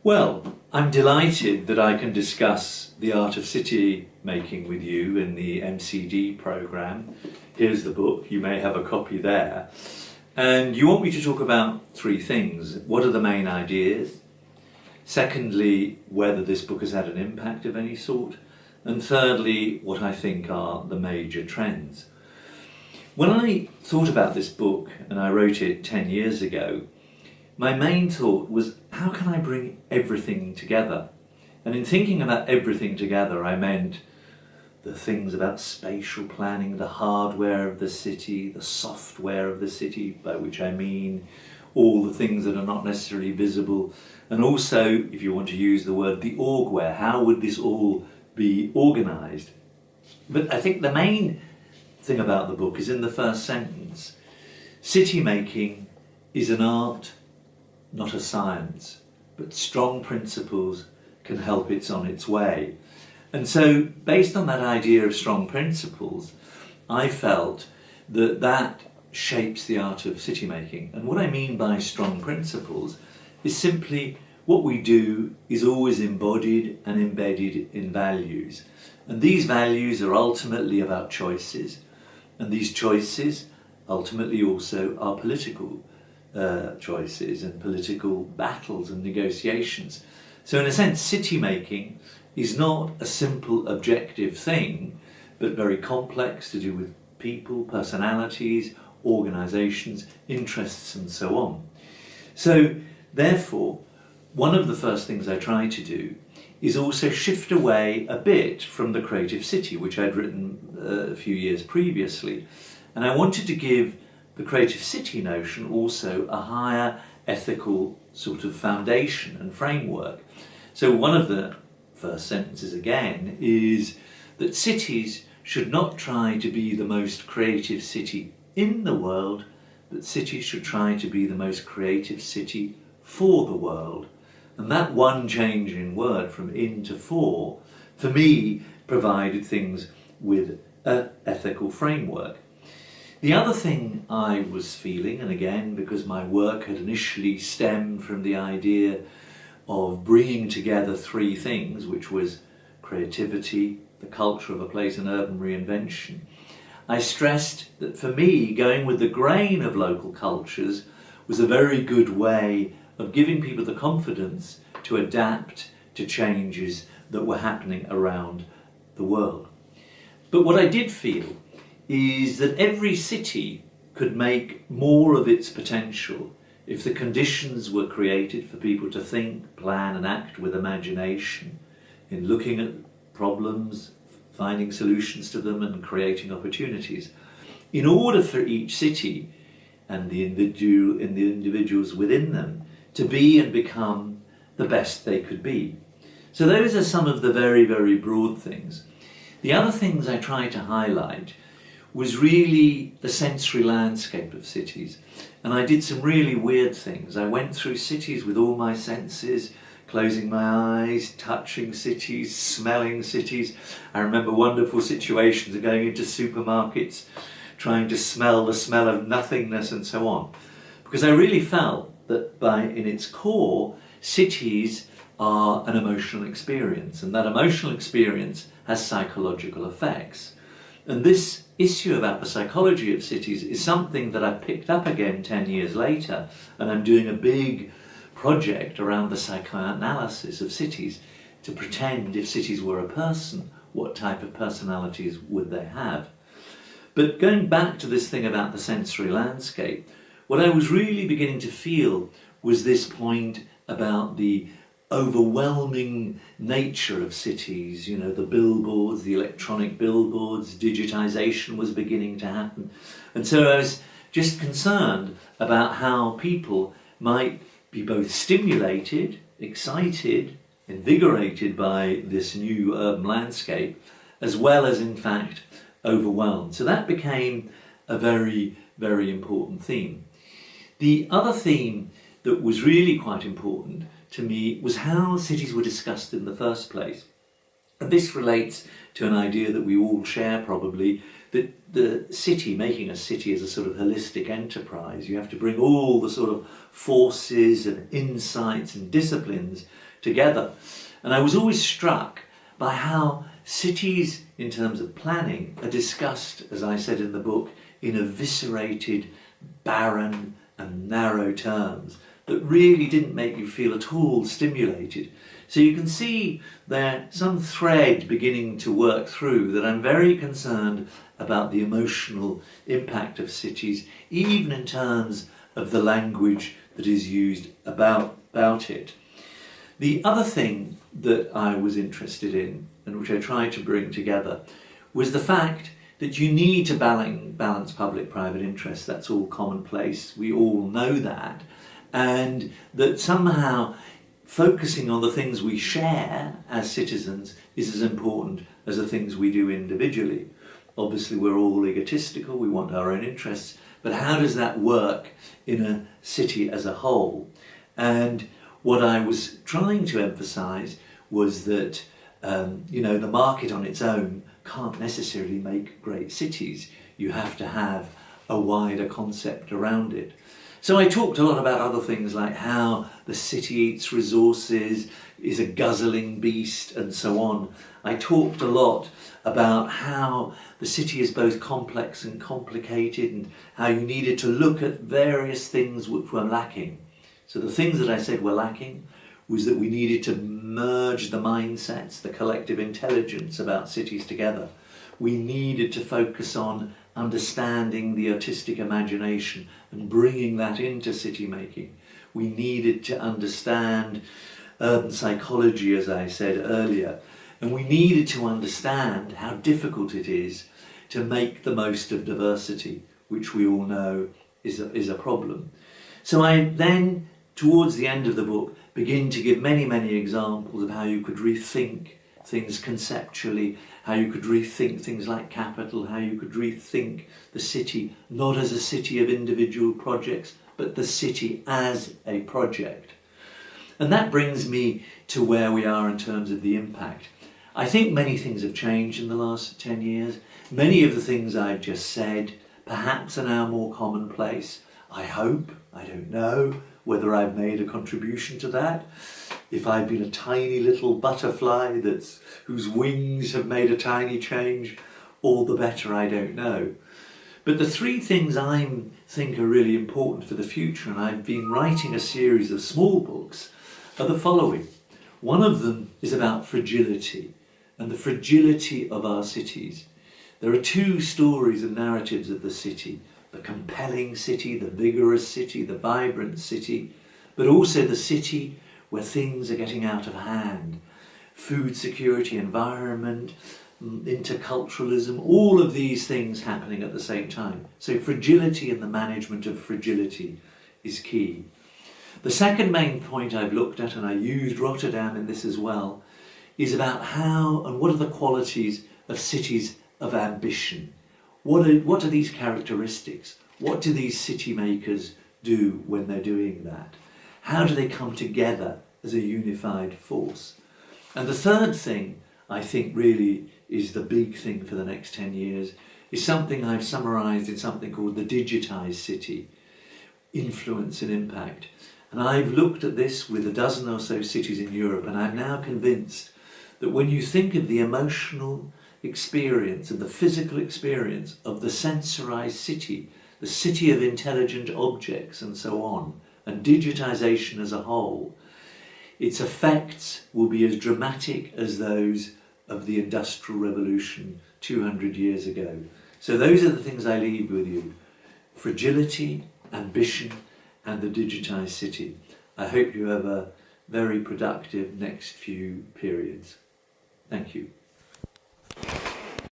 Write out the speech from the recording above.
Well, I'm delighted that I can discuss the art of city making with you in the MCD programme. Here's the book, you may have a copy there. And you want me to talk about three things. What are the main ideas? Secondly, whether this book has had an impact of any sort. And thirdly, what I think are the major trends. When I thought about this book, and I wrote it 10 years ago, my main thought was, how can I bring everything together? And in thinking about everything together, I meant the things about spatial planning, the hardware of the city, the software of the city, by which I mean all the things that are not necessarily visible, and also, if you want to use the word, the orgware, how would this all be organised? But I think the main thing about the book is in the first sentence. City making is an art, not a science, but strong principles can help it on its way. And so, based on that idea of strong principles, I felt that that shapes the art of city making. And what I mean by strong principles is simply what we do is always embodied and embedded in values. And these values are ultimately about choices. And these choices ultimately also are political choices and political battles and negotiations. So in a sense, city making is not a simple objective thing, but very complex, to do with people, personalities, organisations, interests and so on. So therefore, one of the first things I try to do is also shift away a bit from the creative city, which I'd written a few years previously. And I wanted to give the creative city notion also a higher ethical sort of foundation and framework. So one of the first sentences again is that cities should not try to be the most creative city in the world, but cities should try to be the most creative city for the world. And that one change in word from in to for me, provided things with an ethical framework. The other thing I was feeling, and again, because my work had initially stemmed from the idea of bringing together three things, which was creativity, the culture of a place and urban reinvention, I stressed that for me, going with the grain of local cultures was a very good way of giving people the confidence to adapt to changes that were happening around the world. But what I did feel is that every city could make more of its potential if the conditions were created for people to think, plan and act with imagination in looking at problems, finding solutions to them and creating opportunities. In order for each city and the individuals within them to be and become the best they could be. So those are some of the very, very broad things. The other things I try to highlight was really the sensory landscape of cities. And I did some really weird things. I went through cities with all my senses, closing my eyes, touching cities, smelling cities. I remember wonderful situations of going into supermarkets, trying to smell the smell of nothingness and so on. Because I really felt that in its core, cities are an emotional experience, and that emotional experience has psychological effects. And this issue about the psychology of cities is something that I picked up again 10 years later, and I'm doing a big project around the psychoanalysis of cities to pretend if cities were a person, what type of personalities would they have? But going back to this thing about the sensory landscape, what I was really beginning to feel was this point about the overwhelming nature of cities, the billboards, the electronic billboards, digitization was beginning to happen. And so I was just concerned about how people might be both stimulated, excited, invigorated by this new urban landscape, as well as in fact overwhelmed. So that became a very, very important theme. The other theme that was really quite important to me was how cities were discussed in the first place. And this relates to an idea that we all share probably, that the city, making a city is a sort of holistic enterprise. You have to bring all the sort of forces and insights and disciplines together. And I was always struck by how cities, in terms of planning, are discussed, as I said in the book, in eviscerated, barren and narrow terms that really didn't make you feel at all stimulated. So you can see there some thread beginning to work through that I'm very concerned about the emotional impact of cities, even in terms of the language that is used about it. The other thing that I was interested in, and which I tried to bring together, was the fact that you need to balance public-private interests. That's all commonplace. We all know that. And that somehow focusing on the things we share as citizens is as important as the things we do individually. Obviously, we're all egotistical, we want our own interests, but how does that work in a city as a whole? And what I was trying to emphasize was that the market on its own can't necessarily make great cities. You have to have a wider concept around it. So I talked a lot about other things like how the city eats resources, is a guzzling beast, and so on. I talked a lot about how the city is both complex and complicated, and how you needed to look at various things which were lacking. So the things that I said were lacking was that we needed to merge the mindsets, the collective intelligence about cities together. We needed to focus on understanding the artistic imagination and bringing that into city making. We needed to understand urban psychology, as I said earlier, and we needed to understand how difficult it is to make the most of diversity, which we all know is a problem. So I then, towards the end of the book, begin to give many, many examples of how you could rethink things conceptually, how you could rethink things like capital, how you could rethink the city, not as a city of individual projects, but the city as a project. And that brings me to where we are in terms of the impact. I think many things have changed in the last 10 years. Many of the things I've just said perhaps are now more commonplace. I hope, I don't know whether I've made a contribution to that. If I've been a tiny little butterfly whose wings have made a tiny change, all the better, I don't know. But the three things I think are really important for the future, and I've been writing a series of small books, are the following. One of them is about fragility and the fragility of our cities. There are two stories and narratives of the city: the compelling city, the vigorous city, the vibrant city, but also the city where things are getting out of hand. Food security, environment, interculturalism, all of these things happening at the same time. So fragility and the management of fragility is key. The second main point I've looked at, and I used Rotterdam in this as well, is about how and what are the qualities of cities of ambition. What are these characteristics? What do these city makers do when they're doing that? How do they come together as a unified force? And the third thing, I think really is the big thing for the next 10 years, is something I've summarised in something called the digitised city, influence and impact. And I've looked at this with a dozen or so cities in Europe, and I'm now convinced that when you think of the emotional experience and the physical experience of the sensorised city, the city of intelligent objects and so on, and digitisation as a whole, its effects will be as dramatic as those of the Industrial Revolution 200 years ago. So those are the things I leave with you: fragility, ambition, and the digitised city. I hope you have a very productive next few periods. Thank you.